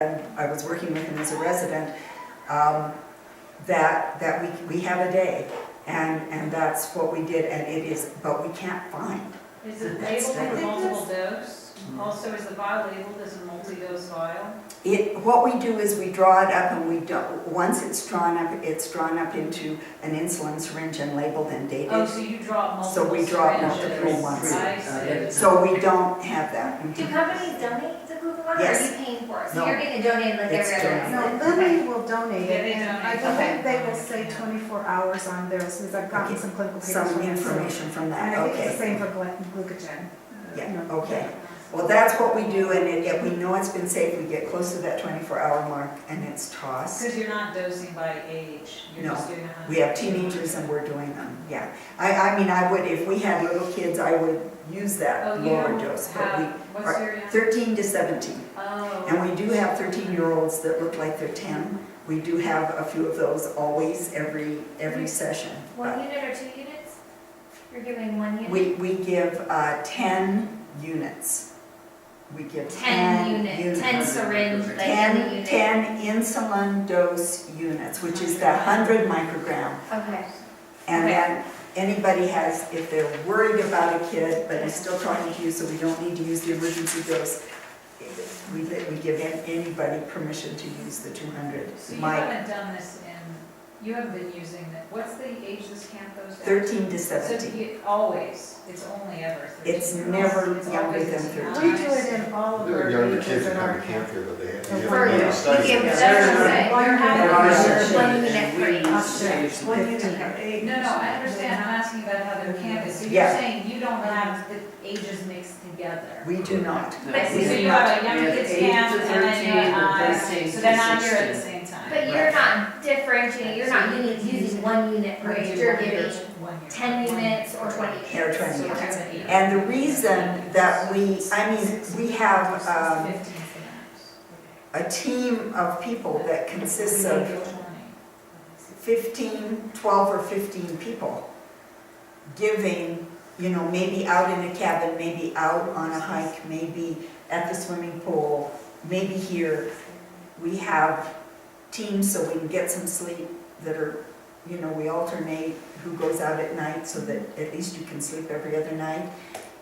I was working with him as a resident, that we have a day, and that's what we did, and it is, but we can't find. Is it labeled for multiple dose? Also, is the vial labeled as a multi-dose vial? What we do is we draw it up, and we don't, once it's drawn up into an insulin syringe and labeled and dated. Oh, so you draw multiple So we draw syringes. multiple ones. I see. So we don't have that. Do companies donate the glucagon, or Yes. are you paying for it? So No. you're getting donated like It's every other donated. insulin? No, Okay. Lilly will donate Yeah, it, they and I donate. believe Okay. they will say 24 hours on theirs, because I've gotten Okay. some clinical papers Some from them. information from And that, I think it's the okay. same for glucogen. Yeah, You know. okay. Well, that's what we do, and if we know it's been safe, we get close to that 24-hour mark, and it's tossed. Because you're not dosing by age, you're No. just doing 100. We have teenagers and we're doing them, yeah. I mean, I would, if we had little kids, I would use that Oh, you lower don't dose, but we, have, what's your young? 13 to 17. Oh. And we do have 13-year-olds that look like they're 10. We do have a few of those always, every session. One unit or 2 units? You're giving 1 unit? We give 10 units. We give 10 units, 10 syringe, like 10 every unit? 10 insulin dose units, which is the 100 microgram. Okay. And Okay. then anybody has, if they're worried about a kid, but he's still talking to you, so we don't need to use the emergency dose, we give anybody permission to use the 200. So you Mike, haven't done this you haven't been using that, what's the age this camp goes down? 13 to So 17. it's only ever 13. It's never It's younger always than this 13. We do it in all of There our are younger ages kids that in come our to camp here, but they have For to you. have studies. We give That's them what I'm saying. One You're unit having- per One unit for each. Upstairs, 15. Okay. No, I understand, I'm asking about how their camp is, so you're Yeah. saying you don't have the ages mixed together? We do not. But So We so do you not. have a young kids camp, and then you have, so they're not here at the same time? But you're not differentiating, you're not using 1 unit per age, you're giving 10 units or 20 units. Or 20 So units. you're gonna eat. And the reason that we have 15 for a team of people that consists that. of 12 or 15 people giving, maybe out in a cabin, maybe out on a hike, maybe at the swimming pool, maybe here. We have teams so we can get some sleep that are, we alternate who goes out at night so that at least you can sleep every other night.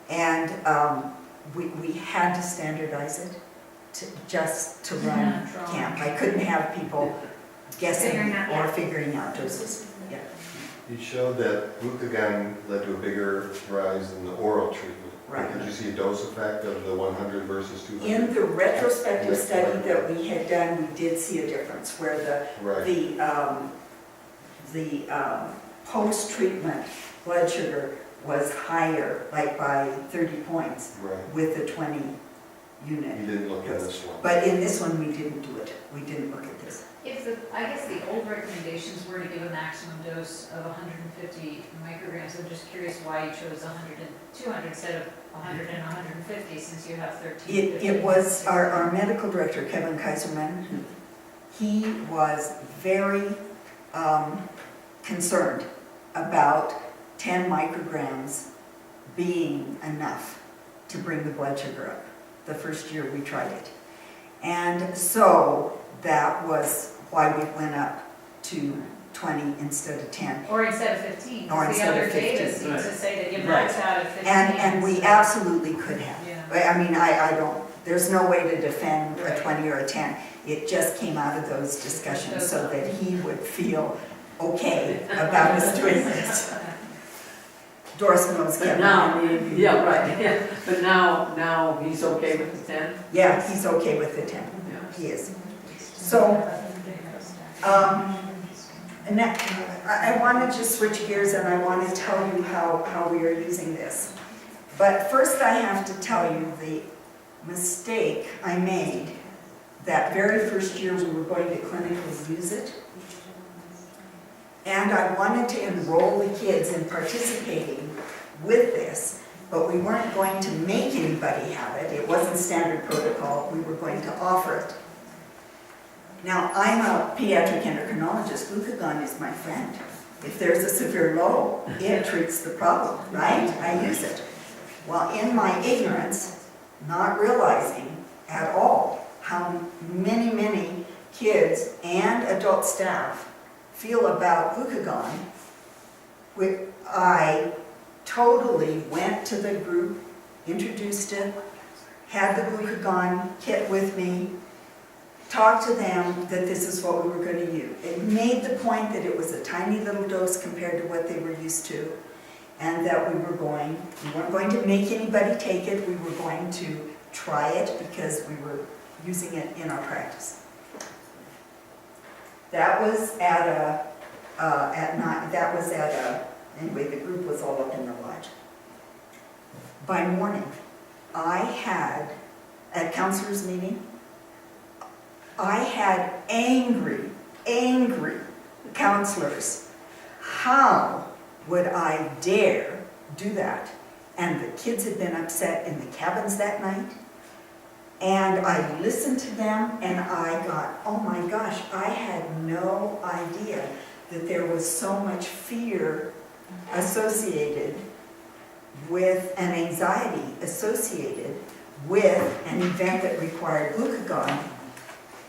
And we had to standardize it just to run camp. I couldn't have people guessing Figuring out, or yeah. figuring out doses. Yeah. You showed that glucagon led to a bigger rise in the oral treatment. Right. Did you see a dose effect of the 100 versus 200? In the retrospective study that we had done, we did see a difference where Right. the post-treatment blood sugar was higher, like by 30 points Right. with the 20 unit. You didn't look at this one. But in this one, we didn't do it. We didn't look at this. I guess the old recommendations were to give a maximum dose of 150 micrograms. I'm just curious why you chose 100 and 200 instead of 100 and 150 since you have 13. It was our medical director, Kevin Kaiserman, he was very concerned about 10 micrograms being enough to bring the blood sugar up. The first year we tried it. And so that was why we went up to 20 instead of 10. Or instead of 15. Or 'cause instead the of other data 15. seems to say that you Right. max out at 15. And we so- absolutely could have. Yeah. I mean, I don't, there's no way to defend a Right. 20 or a 10. It just came out of those discussions so that he would feel okay about us doing this. Doris knows But Kevin. now, yeah, right, yeah, but now he's okay with the 10? Yeah, he's okay with the 10. Yeah. He is. So, and that, I want to just switch gears and I want to tell you how we are using this. But first I have to tell you the mistake I made that very first year we were going to clinically use it. And I wanted to enroll the kids in participating with this, but we weren't going to make anybody have it. It wasn't standard protocol. We were going to offer it. Now, I'm a pediatric endocrinologist. Glucagon is my friend. If there's a severe low, it treats the problem, right? I use it. Well, in my ignorance, not realizing at all how many kids and adult staff feel about glucagon, I totally went to the group, introduced it, had the glucagon kit with me, talked to them that this is what we were going to use. It made the point that it was a tiny little dose compared to what they were used to, and that we weren't going to make anybody take it, we were going to try it because we were using it in our practice. That was anyway, the group was all up in the lodge. By morning, I had, at counselor's meeting, I had angry counselors. How would I dare do that? And the kids had been upset in the cabins that night. And I listened to them and I got, oh my gosh, I had no idea that there was so much fear associated with an anxiety associated with an event that required glucagon.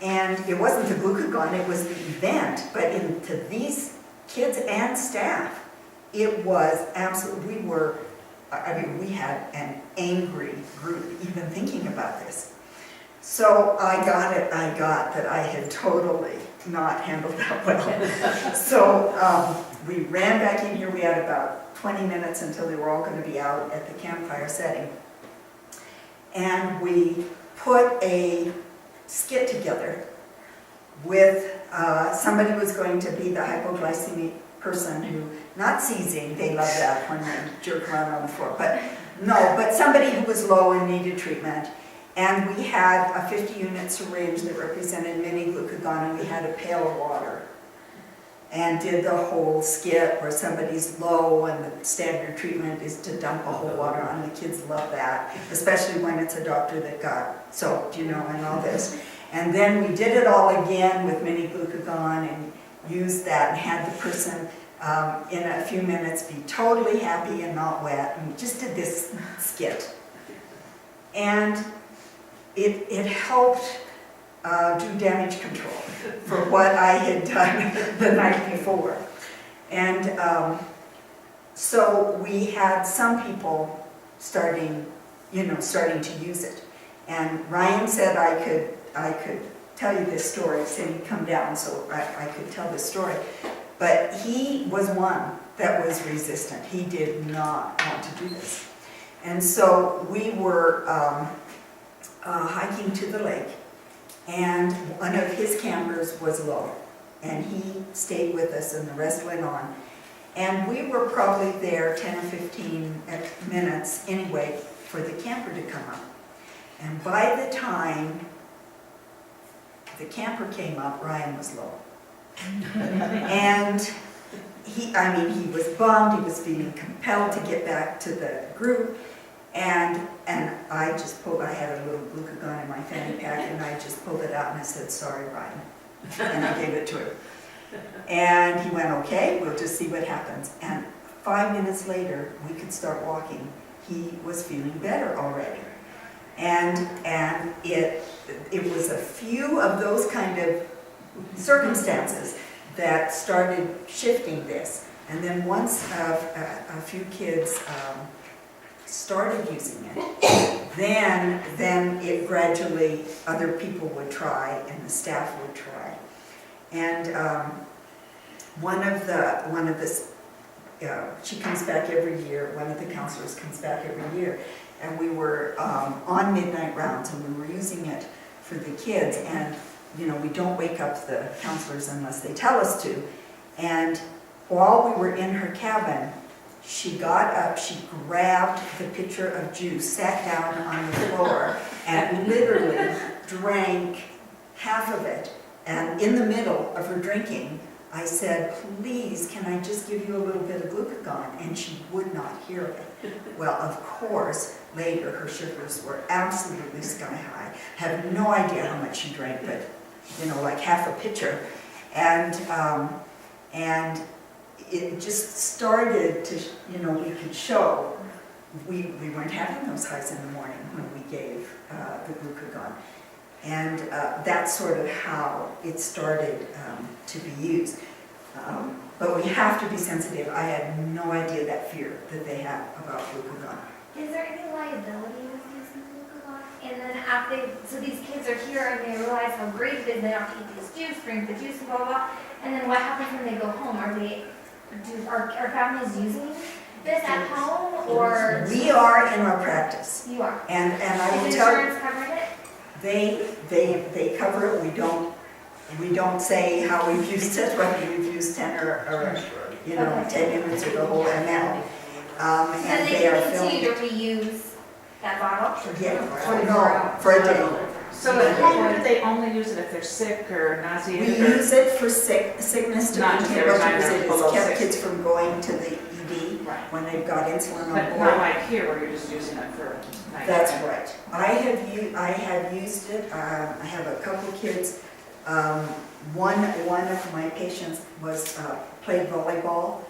And it wasn't the glucagon, it was the event, but to these kids and staff, it was absolutely, we had an angry group even thinking about this. So I got that I had totally not handled that well. So we ran back in here, we had about 20 minutes until they were all going to be out at the campfire setting. And we put a skit together with somebody who was going to be the hypoglycemic person who, not seizing, they love that when they jerk around on the floor, but somebody who was low and needed treatment. And we had a 50-unit syringe that represented mini glucagon, and we had a pail of water. And did the whole skit where somebody's low and the standard treatment is to dump a whole water on. The kids love that, especially when it's a doctor that got soaked, and all this. And then we did it all again with mini glucagon and used that and had the person in a few minutes be totally happy and not wet. And we just did this skit. And it helped do damage control for what I had done the night before. And so we had some people starting to use it. And Ryan said I could tell you this story, said he'd come down so I could tell this story. But he was one that was resistant. He did not want to do this. And so we were hiking to the lake, and one of his campers was low, and he stayed with us and the rest went on. And we were probably there 10 or 15 minutes anyway for the camper to come up. And by the time the camper came up, Ryan was low. And he was bummed, he was feeling compelled to get back to the group. And I just I had a little glucagon in my fanny pack, and I just pulled it out and I said, "Sorry, Ryan." And I gave it to him. And he went, "Okay, we'll just see what happens." And 5 minutes later, we could start walking. He was feeling better already. And it was a few of those kind of circumstances that started shifting this. And then once a few kids started using it, then it gradually, other people would try and the staff would try. And she comes back every year, one of the counselors comes back every year, and we were on midnight rounds and we were using it for the kids, and we don't wake up the counselors unless they tell us to. And while we were in her cabin, she got up, she grabbed the pitcher of juice, sat down on the floor, and literally drank half of it. And in the middle of her drinking, I said, "Please, can I just give you a little bit of glucagon?" And she would not hear it. Well, of course, later her sugars were absolutely sky high. Have no idea how much she drank, but like half a pitcher. And it just started to, we could show we weren't having those highs in the morning when we gave the glucagon. And that's sort of how it started to be used. But we have to be sensitive. I had no idea that fear that they have about glucagon. Is there any liability with using glucagon? And then after, so these kids are here and they realize how great it is, they don't have to eat this juice, drink the juice, and blah, blah, blah. And then what happens when they go home? Are families using this at home or? We are in our practice, You are. and I will Is tell, insurance covering it? they cover it. We don't say how we've used it, whether we've used 10 or 10 units or the whole ml. So And they they are can continue filmed. to reuse that bottle? Yeah, for a day. So at home, do they only use it if they're sick or nauseated? We use it for sickness to Not just control every time it. they're It's below kept 60. kids from going to the ED Right. when they've got insulin on But board. not like here where you're just using it for night. That's right. I have used it. I have a couple kids. One of my patients played volleyball,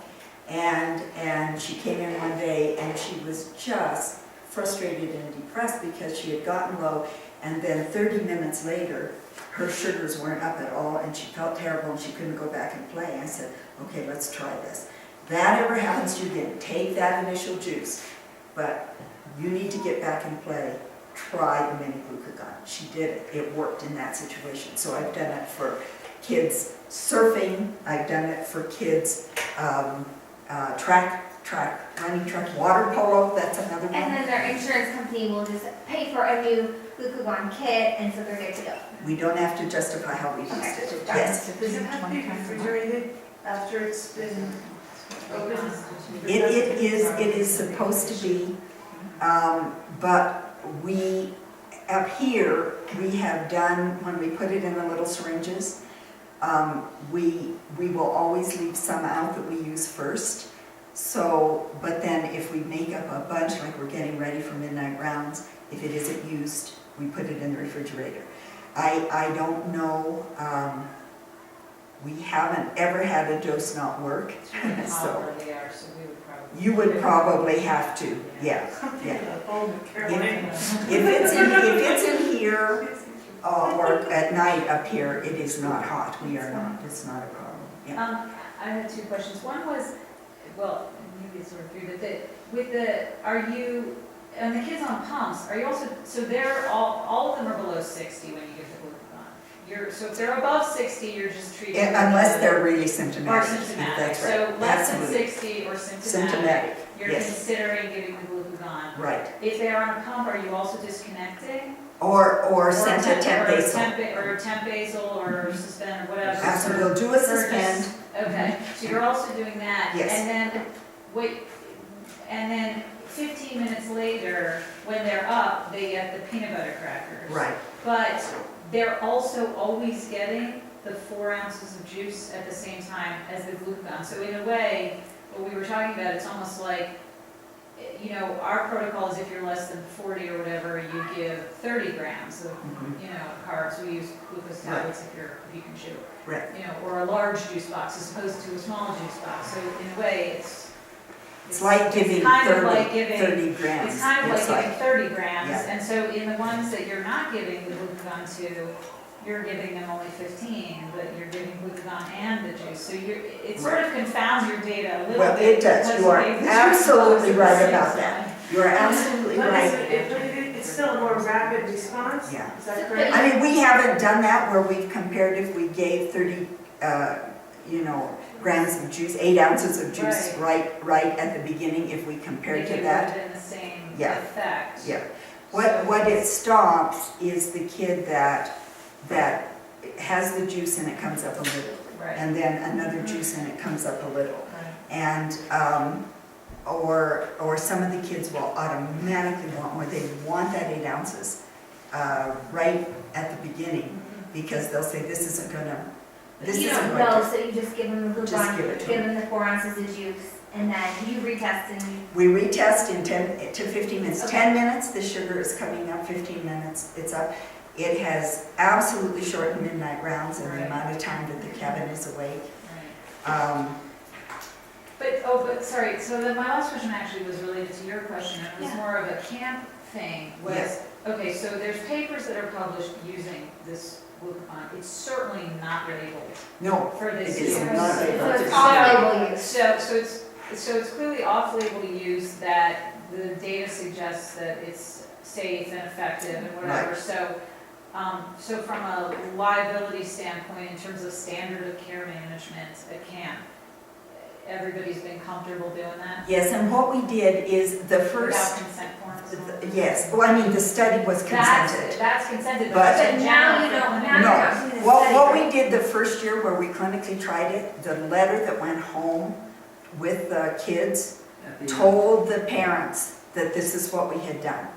and she came in one day and she was just frustrated and depressed because she had gotten low, and then 30 minutes later, her sugars weren't up at all, and she felt terrible and she couldn't go back and play. I said, okay, let's try this. That ever happens to you again, take that initial juice, but you need to get back and play. Try the mini glucagon. She did it. It worked in that situation. So I've done it for kids surfing. I've done it for kids running track, water polo. That's another And one. then their insurance company will just pay for a new glucagon kit, and so they're good to go. We don't have to justify how we used it. Yes. Does it have to be refrigerated after it's been opened? It is supposed to be, but we, up here, we have done, when we put it in the little syringes, we will always leave some out that we use first. So, but then if we make up a bunch, like we're getting ready for midnight rounds, if it isn't used, we put it in the refrigerator. I don't know, we haven't ever had a dose not work, so Where they are, so we would probably. you would probably have to, yeah. If it's in here, or at night up here, it is not hot, we are not, it's not a problem, yeah. I had two questions. One was, well, maybe it's sort of three, but are you, and the kids on pumps, are you also, so they're, all of them are below 60 when you give the glucagon? So if they're above 60, you're just treating them. Unless they're really Or symptomatic, symptomatic. that's right. So less than Absolutely. 60 or symptomatic, Symptomatic, you're yes. considering giving the glucagon. Right, If they're on a pump, are you also disconnecting? or sent to temp basal. Or temp basal or suspend or whatever. Absolutely, we'll do a suspend, Okay, so you're also doing that? Yes. And then, wait, and then 15 minutes later, when they're up, they get the peanut butter crackers. right, But they're also always getting the 4 ounces of juice at the same time as the glucagon. So in a way, what we were talking about, it's almost like, you know, our protocol is if you're less than 40 or whatever, you give 30 grams of, Mhm. you know, carbs. We use glucose tablets if you can chew. right. You know, or a large juice box as opposed to a small juice box. So in a way, It's like giving kind of 30 like giving, 30 grams. it's kind of like It's giving 30 grams. Yeah. And so in the ones that you're not giving the glucagon to, you're giving them only 15, but you're giving glucagon and the juice. So it sort of confounds your data a little bit. Well, it does. because You are gave the juice absolutely box at the right same about time. that. You are absolutely But right. it's still a more rapid response? Yeah. Is that correct? I mean, we haven't done that where we've compared if we gave 30, grams of juice, 8 ounces of juice, right at the beginning, if we compared If to you that. lived in the same Yeah. effect. Yeah. What it stops is the kid that has the juice and it comes up a little, Right. and then another juice and it comes up a little. Right. And, or some of the kids will automatically want more, they want that 8 ounces right at the beginning, because they'll say, this isn't gonna, this You isn't don't going know, to. so you just give them the Just give it glucagon, to give them the 4 ounces of juice, and then you retest and you. We retest in 10 to 15 minutes. Okay. 10 minutes, the sugar is coming up, 15 minutes, it's up. It has absolutely shortened midnight rounds and the Right. amount of time that the cabin is awake. Right. But sorry, so then my last question actually was related to your question. It was Yeah. more of a camp thing, was, Yes. okay, so there's papers that are published using this glucagon. It's certainly not labeled No, for it this is use. not So labeled. it's off-label use. So it's clearly off-label use that the data suggests that it's safe and effective and whatever. So from a liability standpoint, in terms of standard of care management at camp, everybody's been comfortable doing that Yes, and what we did is the without first, consent forms? yes, well, I mean, the study was consented. That's consented, But- but in But now you general, don't, for now you're not No, doing the what study. we did the first year where we clinically tried it, the letter that went home with the kids At the end. told the parents that this is what we had done.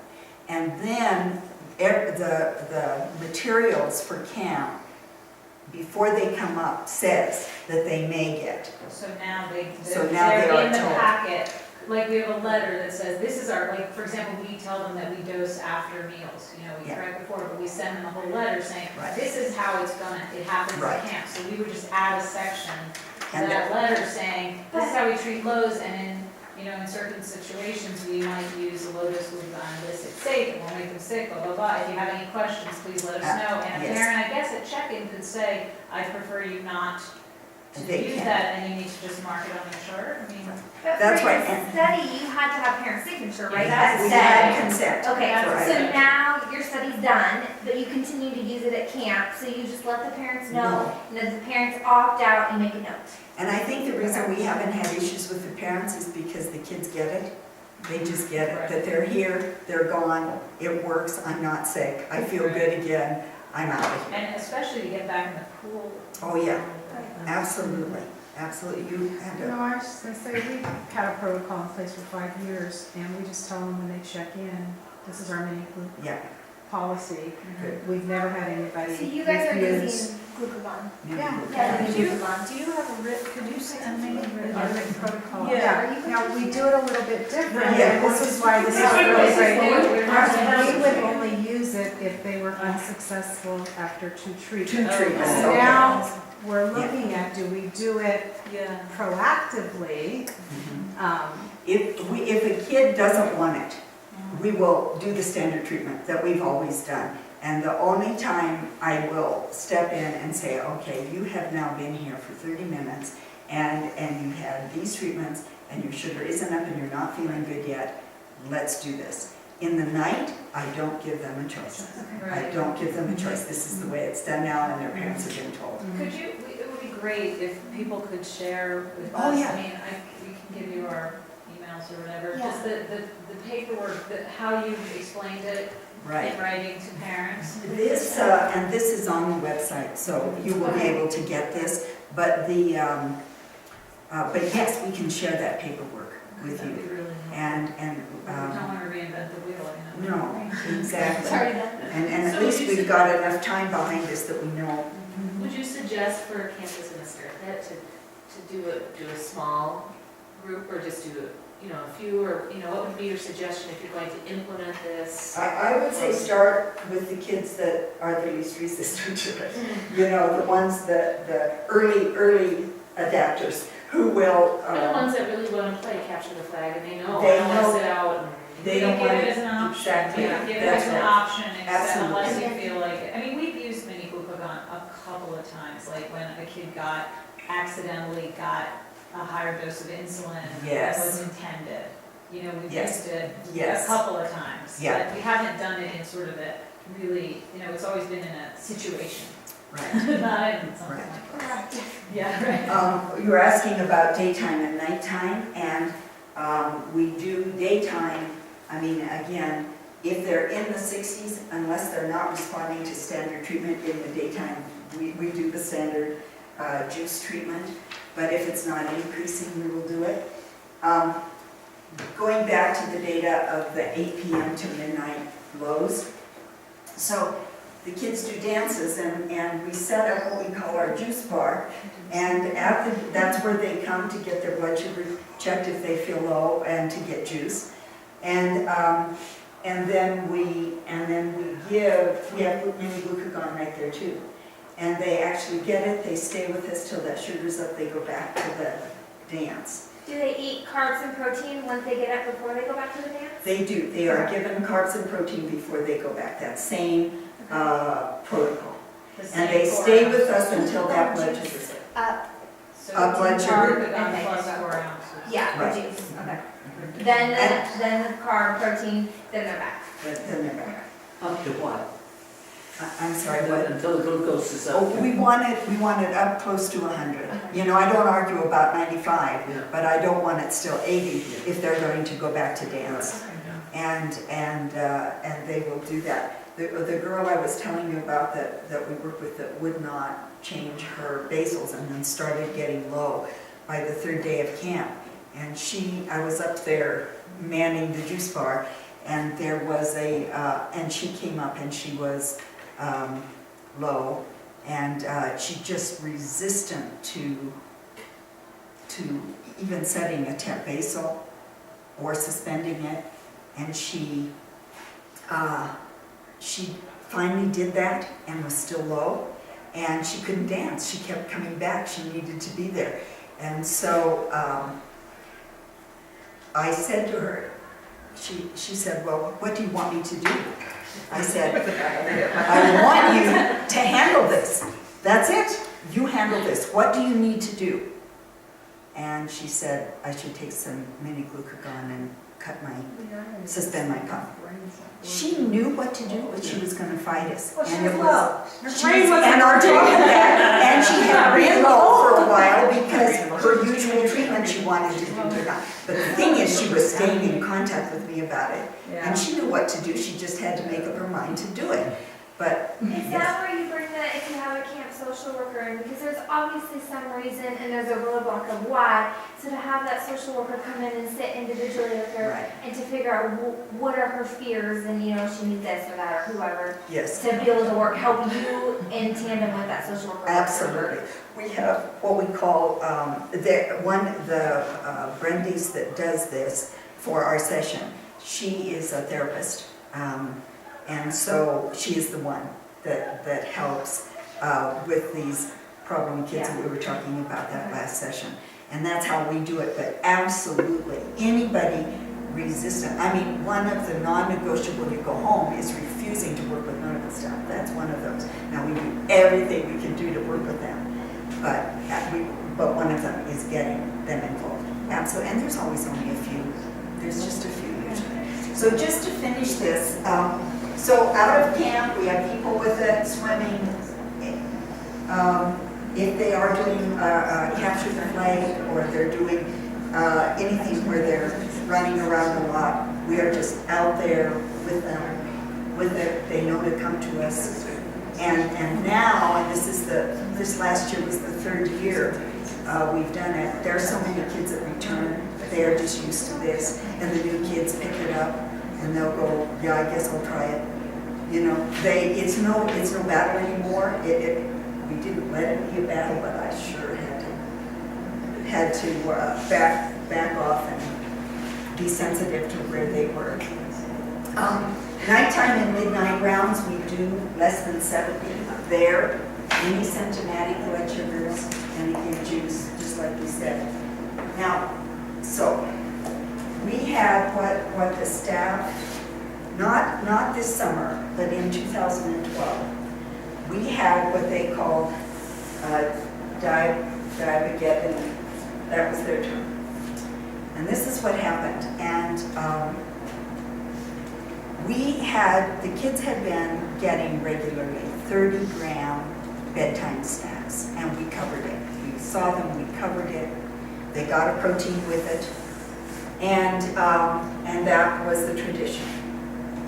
And then the materials for camp, before they come up, says that they may get. So now So now they they're are in the told. packet, like we have a letter that says, this is our, like, for example, we tell them that we dose after meals, you know, we Yeah. try before, but we send them a whole letter saying, Right. this is how it happens Right. at camp. So we would just add a section to And that letter saying, this is how we treat lows, and in certain situations, we might use a low-dose glucagon, this it's safe, it won't make them sick, blah, blah, blah. If you have any questions, please let us know. And a yes. parent, I guess, at check-in could say, I prefer you not to They use can. that, and you need to just mark it on your chart. I mean, But That's for right, your and- study, you had to have parent signature, right? Yeah, That We said- had consent. Okay, That's so right. now your study's done, but you continue to use it at camp, so you just let the parents know, No. and if the parents opt out, you make a note. And I think the reason we haven't had issues with the parents is because the kids get it. They just get it, that they're here, they're gone, it works, I'm not sick, I feel good again, I'm out of here. and especially to get back in the pool. Oh, yeah, absolutely, absolutely, you had You know, to, I was just gonna say, we've had a protocol in place for 5 years, and we just tell them when they check in, this is our main group yeah. policy. Good. We've never had anybody So you guys are refuse. using glucagon. Yeah. Yeah, Do you, glucagon. do you have a could you send me Our written protocol. Yeah. Now, we do it a little bit different, Yeah. and this is why this is This really is great. new. We're not supposed We would to. only use it if they were unsuccessful after 2 treatments. 2 treatments, So okay. now, we're looking at, do we do it Yeah. proactively? Mhm. If a kid doesn't want it, we will do the standard treatment that we've always done. And the only time I will step in and say, okay, you have now been here for 30 minutes and you've had these treatments and your sugar isn't up and you're not feeling good yet, let's do this. In the night, I don't give them a choice. I don't give them a choice. This is the way it's done now and their parents have been told. Could you, it would be great if people could share with Oh, us, yeah. I mean, we can give you our emails or whatever, Yeah. just the paperwork, how you explained it Right. in writing to parents. This, and this is on the website, so you will be able to get this, but but yes, we can share that paperwork with That'd you. be really helpful. And, We don't want to reinvent the wheel, you know. no, It's exactly. already done. And at So least you we've said- got enough time behind us that we know. Would you suggest for campus in Escarpet to do a small group or just do a few, or what would be your suggestion if you're going to implement this? I would say start with the kids that are the least resistant to it. You know, the ones that, the early adapters who will, For the ones that really want to play capture the flag and they know, They I don't want know- to sit out and. they don't Give want it to. as an option. Exactly. Yeah, give it That's as an right. option, except Absolutely. unless you feel like it. I mean, we've used mini glucagon a couple of times, like when a kid accidentally got a higher dose of insulin than Yes. was intended. You know, we've Yes. used it a Yes. couple of times. Yeah. But we haven't done it in sort of a really, it's always been in a situation, Right. not in something Right. like that. Right. Yeah, right. You were asking about daytime and nighttime, and we do daytime, I mean, again, if they're in the 60s, unless they're not responding to standard treatment in the daytime, we do the standard juice treatment, but if it's not increasing, we will do it. Going back to the data of the 8 p.m. to midnight lows, so the kids do dances and we set up what we call our juice bar, and that's where they come to get their blood sugar checked if they feel low and to get juice. And then we have mini glucagon right there too. And they actually get it, they stay with us till that sugar's up, they go back dance. Do they eat carbs and protein once they get up before they go back to the dance? They do, they are given carbs and protein before they go back, that same protocol. The And same they 4 stay with ounces. us until that blood sugar is Up, So blood it's sugar. glucagon plus 4 ounces. yeah, Right. the juice, okay. Then the carb, protein, then they're back. then they're back. Up to what? I'm sorry, what? Until the glucose is up. Oh, we want it up close to 100. You know, I don't argue about 95, Yeah. but I don't want it still 80 if they're going to go back to dance. And they will do that. The girl I was telling you about that we work with that would not change her basals and then started getting low by the 3rd day of camp. And I was up there manning the juice bar, and there was and she came up and she was low, and she's just resistant to even setting a temp basal or suspending it. And she finally did that and was still low, and she couldn't dance. She kept coming back. She needed to be there. And so I said to her, she said, well, what do you want me to do? I said, I want you to handle this. That's it. You handle this. What do you need to do? And she said, I should take some mini glucagon and suspend my pump. She knew what to do, but she was going to fight us. Well, she And was it low. she was energetic, and she had been low for a while because her usual treatment she wanted to do glucagon. But the thing is, she was staying in contact with me about it, and she knew what to do. She just had to make up her mind to do it. But Is that where you bring the, if you have a camp social worker in? Because there's obviously some reason and there's a roadblock of why. So to have that social worker come in and sit individually with her Right. and to figure out what are her fears and, you know, she needs this or that or whoever, yes, to be able to help you in tandem with that social worker. absolutely. We have what we call Brendy's that does this for our session. She is a therapist. And so she is the one that helps with these problem kids that we were talking about that last session. And that's how we do it, but absolutely, anybody resistant. I mean, one of the non-negotiable when you go home is refusing to work with medical staff. That's one of those. Now, we do everything we can do to work with them, but one of them is getting them involved. Absolutely, and there's always only a few. There's just a few usually. So just to finish this, so out of camp, we have people with it swimming. If they are doing capture the flag, or they're doing anything where they're running around a lot, we are just out there with them, with it. They know to come to us. And now, and this last year was the 3rd year we've done it. There are so many kids that return. They are just used to this, and the new kids pick it up. And they'll go, yeah, I guess I'll try it. You know, it's no battle anymore. We didn't let it be a battle, but I sure had to back off and be sensitive to where they were. Nighttime and midnight rounds, we do less than 70 there. Any symptomatic blood sugars, and again juice, just like we said. Now, so we had what the staff, not this summer, but in 2012, we had what they called Diabegeddon. That was their term. And this is what happened. And the kids had been getting regularly 30-gram bedtime snacks, and we covered it. We saw them, we covered it. They got a protein with it. And that was the tradition.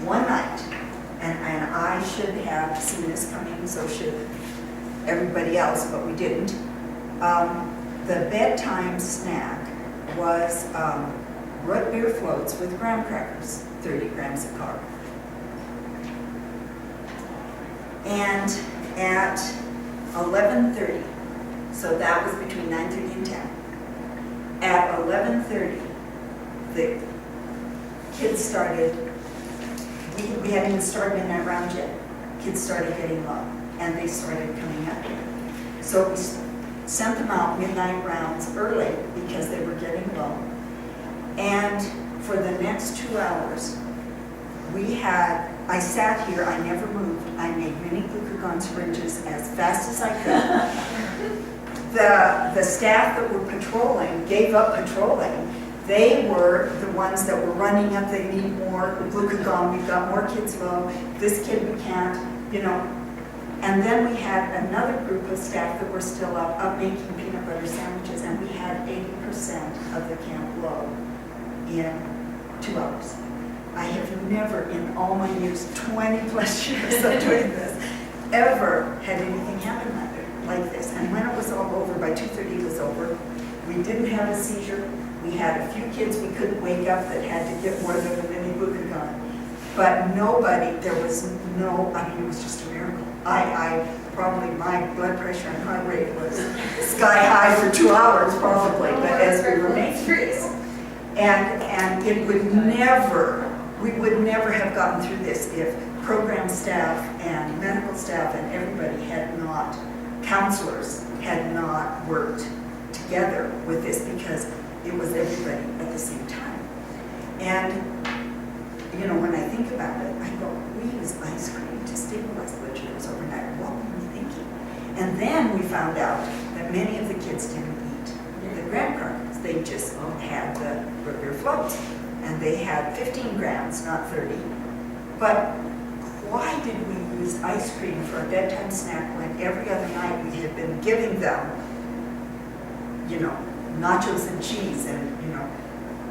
One night, and I should have seen this coming, so should everybody else, but we didn't. The bedtime snack was root beer floats with graham crackers, 30 grams of carb. And at 11:30, so that was between 9:30 and 10. At 11:30, the kids started, we hadn't even started midnight round yet. Kids started getting low, and they started coming up here. So sent them out midnight rounds early because they were getting low. And for the next 2 hours, I sat here, I never moved. I made mini glucagon syringes as fast as I could. The staff that were patrolling gave up patrolling. They were the ones that were running up, they need more glucagon, we've got more kids low, this kid we can't, you know. And then we had another group of staff that were still up making peanut butter sandwiches, and we had 80% of the camp low in 2 hours. I have never in all my years, 20 plus years of doing this, ever had anything happen like this. And when it was all over, by 2:30 it was over, we didn't have a seizure. We had a few kids we couldn't wake up that had to get more than a mini glucagon. But nobody, there was no, I mean, it was just a miracle. Probably my blood pressure and heart rate was sky high for 2 hours probably, but as we were making this. And it would never, we would never have gotten through this if program staff and medical staff and everybody had not, counselors had not worked together with this, because it was everybody at the same time. And, you know, when I think about it, I go, we use ice cream to stabilize blood sugars overnight. What were we thinking? And then we found out that many of the kids didn't eat the graham crackers. They just had the root beer floats. And they had 15 grams, not 30. But why did we use ice cream for a bedtime snack when every other night we had been giving them, you know, nachos and cheese and, you know,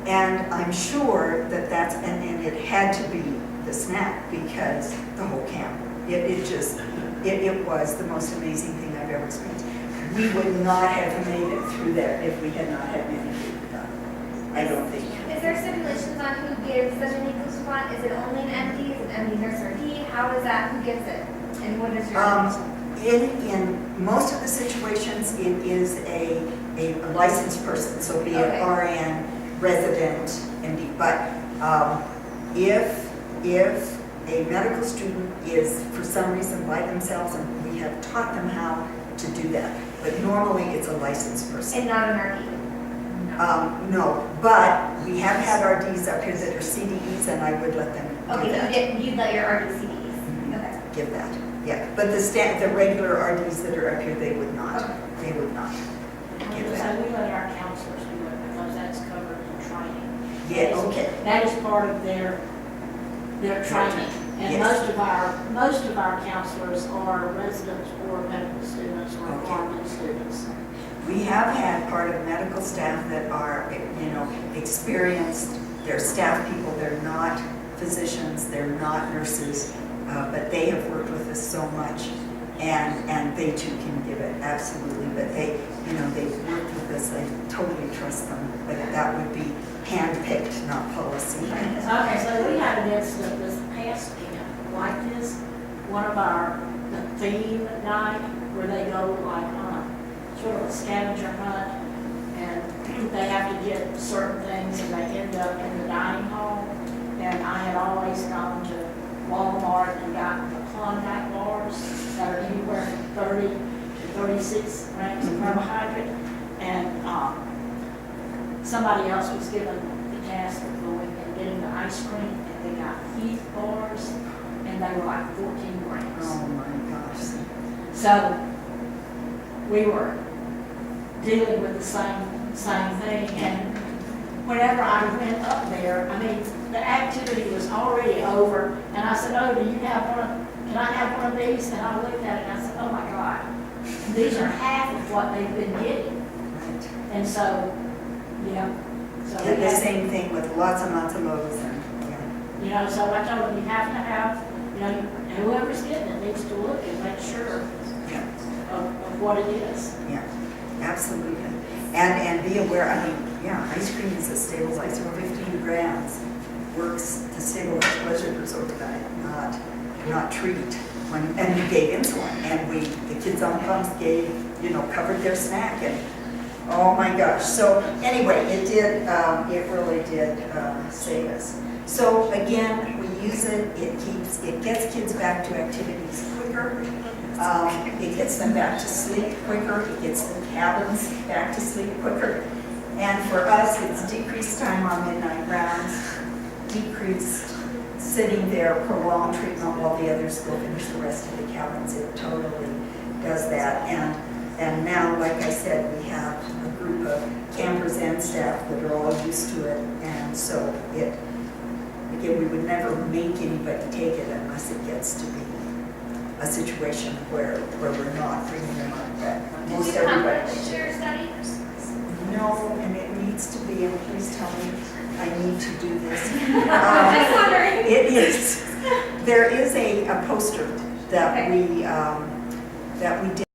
and I'm sure that that's, and it had to be the snack because the whole camp, it was the most amazing thing I've ever experienced. We would not have made it through there if we had not had many people done. I don't think. Is there stipulations on who gives the mini glucagon? Is it only an MD? Is it MD nurse or D? How is that? Who gives it? And what is your In most of the situations, it is a licensed person, so be it Okay. RN, resident, MD. But if a medical student is for some reason by themselves, and we have taught them how to do that, but normally it's a licensed person. and not an RD? No, but we have had RDs up here that are CDEs, and I would let them do Okay, that. you'd let your RD CDs? Mhm. Okay. Give that, yeah. But the regular RDs that are up here, they would not. They would not give So that. we let our counselors do it because that's covered in training. Yeah, okay. That is part of their training. And Yes. most of our counselors are residents or medical students or Okay. pharmacy students. We have had part of medical staff that are, you know, experienced. They're staff people. They're not physicians. They're not nurses, but they have worked with us so much, and they too can give it absolutely. But they, you know, they've worked with us. I totally trust them. But that would be handpicked, not policy. Okay, so we had an incident this past camp like this. One of our theme night where they go like on a sort of a scavenger hunt, and they have to get certain things, and they end up in the dining hall. And I had always gone to Walmart and gotten the Klondike bars that are anywhere from 30 to 36 grams of carbohydrate. And somebody else was given the task of going and getting the ice cream, and they got Heath bars, and they were like 14 grams. Oh my gosh. So we were dealing with the same thing, and whenever I went up there, I mean, the activity was already over, and I said, "Oh, do you have one? Can I have one of these?" And I looked at it and I said, "Oh my God, these are half of what they've been getting." Right. And so, yeah, so Did we the had, same thing with lots and lots of loaves and, yeah. you know, so I told them, you have to have, you know, whoever's getting it needs to look and make sure Yeah. of what it is. Yeah, absolutely. And be aware, I mean, yeah, ice cream is a stabilizer. 15 grams works to stabilize blood sugars overnight, not treat. And we gave insulin, and the kids on pumps gave, you know, covered their snack, and oh my gosh. So anyway, it really did save us. So again, we use it, it gets kids back to activities quicker. It gets them back to sleep quicker, it gets the cabins back to sleep quicker. And for us, it's decreased time on midnight rounds, decreased sitting there, prolonged treatment while the others go finish the rest of the cabins. It totally does that. And now, like I said, we have a group of campers and staff that are all used to it. And so again, we would never make anybody take it unless it gets to be a situation where we're not bringing them up. But Did most you come everybody. with your study? No, and it needs to be, and please tell me I need to do this. Just wondering. It is, there is a poster that we did.